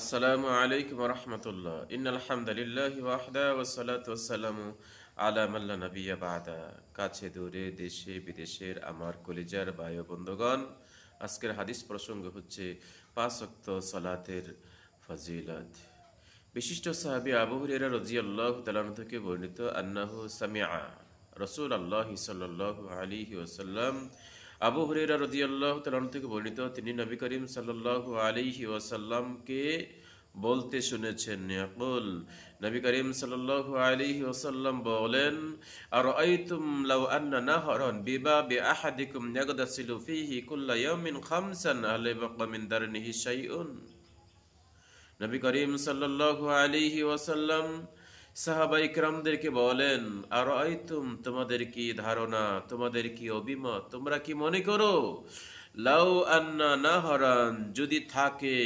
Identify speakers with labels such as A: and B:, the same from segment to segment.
A: আসসালামু আলাইকুম রহমতুল্লাহ। ইন্নাল হামদুলিল্লাহি ওয়াহদা ওয়াসসালাতু ওয়াসসালামু আলা মান লা নাবিয়্যা বা'দা। কাছে দূরে দেশে বিদেশের আমার কলিজার ভাই ও বন্ধুগণ, আজকের হাদিস প্রসঙ্গ হচ্ছে পাঁচ ওয়াক্ত সালাতের ফজিলত। বিশিষ্ট সাহাবী আবু হুরায়রা রাদিয়াল্লাহু তাআলা আনহু থেকে বর্ণিত আন্নাহু সামিআ রাসূলুল্লাহ সাল্লাল্লাহু আলাইহি ওয়াসাল্লাম, আবু হুরায়রা রাদিয়াল্লাহু তাআলা আনহু থেকে বর্ণিত তিনি নবী করিম সাল্লাল্লাহু আলাইহি ওয়াসাল্লামকে বলতে শুনেছেন, ইয়াকুল, নবী করিম সাল্লাল্লাহু আলাইহি ওয়াসাল্লাম বলেন, আরাআইতুম লাউ আন্না নাহরান বিবাবি আহাদিকুম ইয়াগদাসিলু ফীহি কুল্লা ইয়াউমিন খামসান আল ইয়াবকা মিন দারনিহি শাইউন। নবী করিম সাল্লাল্লাহু আলাইহি ওয়াসাল্লাম সাহাবায়ে কেরামদেরকে বলেন, আরাআইতুম, তোমাদের কি ধারণা, তোমাদের কি অভিমত, তোমরা কি মনে করো, লাউ আন্না নাহরান, যদি থাকে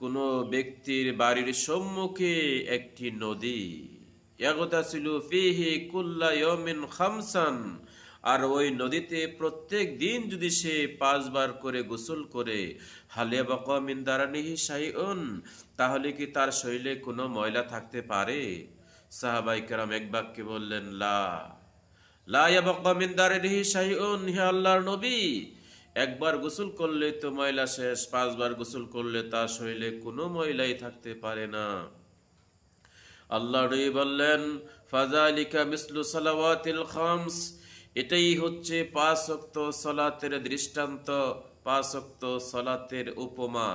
A: কোনো ব্যক্তির বাড়ির সম্মুখে একটি নদী, ইয়াগতাসিলু ফীহি কুল্লা ইয়াউমিন খামসান, আর ওই নদীতে প্রত্যেক দিন যদি সে 5 বার করে গোসল করে, হালে বাকা মিন দারানিহি শাইউন, তাহলে কি তার শরীরে কোনো ময়লা থাকতে পারে? সাহাবায়ে কেরাম এক বাক্যে বললেন, লা লা ইয়াবকা মিন দারানিহি শাইউন, হে আল্লাহর নবী, একবার গোসল করলে তো ময়লা শেষ, 5 বার গোসল করলে তার শরীরে কোনো ময়লাই থাকতে পারে না। আল্লাহ নবী বললেন, ফাযালিকা মিসলু সালাওয়াতিল খামস, এটাই হচ্ছে 5 ওয়াক্ত সালাতের দৃষ্টান্ত, 5 ওয়াক্ত সালাতের উপমা।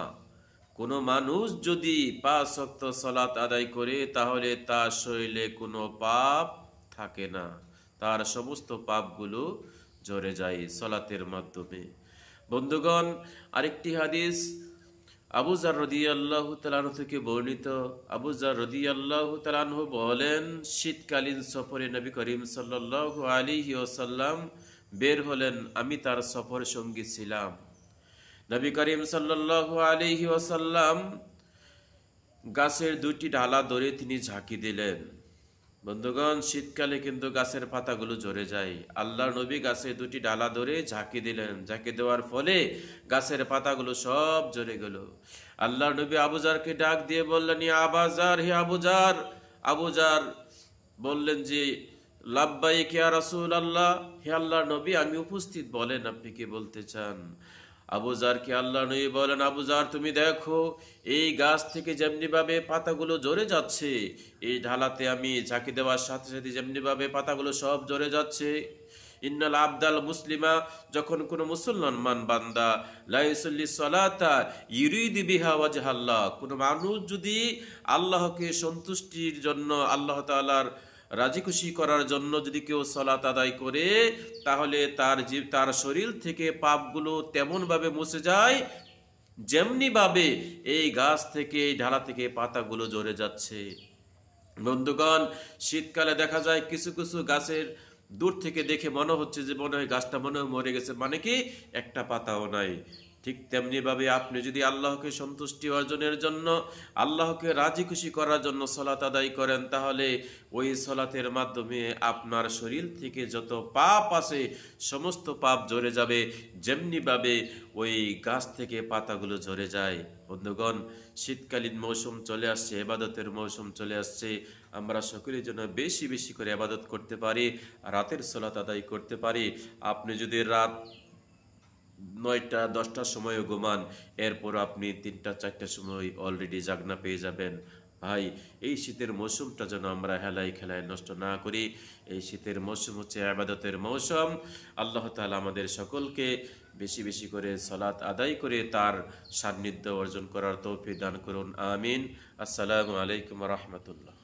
A: কোনো মানুষ যদি 5 ওয়াক্ত সালাত আদায় করে, তাহলে তার শরীরে কোনো পাপ থাকে না, তার সমস্ত পাপগুলো ঝরে যায় সালাতের মাধ্যমে। বন্ধুগণ, আরেকটি হাদিস আবু যার রাদিয়াল্লাহু তাআলা আনহু থেকে বর্ণিত। আবু যার রাদিয়াল্লাহু তাআলা আনহু বলেন, শীতকালীন সফরে নবী করিম সাল্লাল্লাহু আলাইহি ওয়াসাল্লাম বের হলেন, আমি তার সফর সঙ্গী ছিলাম। নবী করিম সাল্লাল্লাহু আলাইহি ওয়াসাল্লাম গাছের দুটি ডালা ধরে তিনি ঝাঁকি দিলেন। বন্ধুগণ, শীতকালে কিন্তু গাছের পাতাগুলো ঝরে যায়। আল্লাহর নবী গাছের দুটি ডালা ধরে ঝাঁকি দিলেন, ঝাঁকি দেওয়ার ফলে গাছের পাতাগুলো সব ঝরে গেল। আল্লাহর নবী আবু যারকে ডাক দিয়ে বললেন, ইয়া আবা যার, হে আবু যার। আবু যার বললেন যে, লাব্বাইক ইয়া রাসূলুল্লাহ, হে আল্লাহর নবী, আমি উপস্থিত, বলেন আপনি কি বলতে চান। আবু যারকে আল্লাহর নবী বলেন, আবু যার, তুমি দেখো এই গাছ থেকে যেমনি ভাবে পাতাগুলো ঝরে যাচ্ছে, এই ঢালাতে আমি ঝাঁকি দেওয়ার সাথে সাথে যেমনি ভাবে পাতাগুলো সব ঝরে যাচ্ছে। ইন্নাল আবদাল মুসলিমা, যখন কোনো মুসলমান বান্দা লা ইউসাল্লি সালাতা ইউরিদু বিহা ওয়াজহাল্লাহ, কোনো মানুষ যদি আল্লাহকে সন্তুষ্টির জন্য, আল্লাহ তাআলার রাজি খুশি করার জন্য যদি কেউ সালাত আদায় করে, তাহলে তার শরীর থেকে পাপগুলো তেমন ভাবে মুছে যায় যেমনি ভাবে এই গাছ থেকে, এই ঢালা থেকে পাতাগুলো ঝরে যাচ্ছে। বন্ধুগণ, শীতকালে দেখা যায় কিছু কিছু গাছের দূর থেকে দেখে মনে হচ্ছে যে মনে হয় গাছটা মনে হয় মরে গেছে, মানে কি একটা পাতাও নাই। ঠিক তেমনি ভাবে আপনি যদি আল্লাহকে সন্তুষ্টি অর্জনের জন্য, আল্লাহকে রাজি খুশি করার জন্য সালাত আদায় করেন, তাহলে ওই সালাতের মাধ্যমে আপনার শরীর থেকে যত পাপ আছে সমস্ত পাপ ঝরে যাবে, যেমনি ভাবে ওই গাছ থেকে পাতাগুলো ঝরে যায়। বন্ধুগণ, শীতকালীন মৌসুম চলে আসছে, ইবাদতের মৌসুম চলে আসছে। আমরা সকলের জন্য বেশি বেশি করে ইবাদত করতে পারি, রাতের সালাত আদায় করতে পারি। আপনি যদি রাত 9টা 10টার সময়ও ঘুমান, এরপর আপনি 3টা 4টার সময় অলরেডি জাগনা পেয়ে যাবেন। ভাই, এই শীতের মৌসুমটা যেন আমরা হেলায় খেলায় নষ্ট না করি। এই শীতের মৌসুম হচ্ছে ইবাদতের মৌসুম। আল্লাহ তাআলা আমাদের সকলকে বেশি বেশি করে সালাত আদায় করে তার সান্নিধ্য অর্জন করার তৌফিক দান করুন, আমিন। আসসালামু আলাইকুম ওয়া রাহমাতুল্লাহ।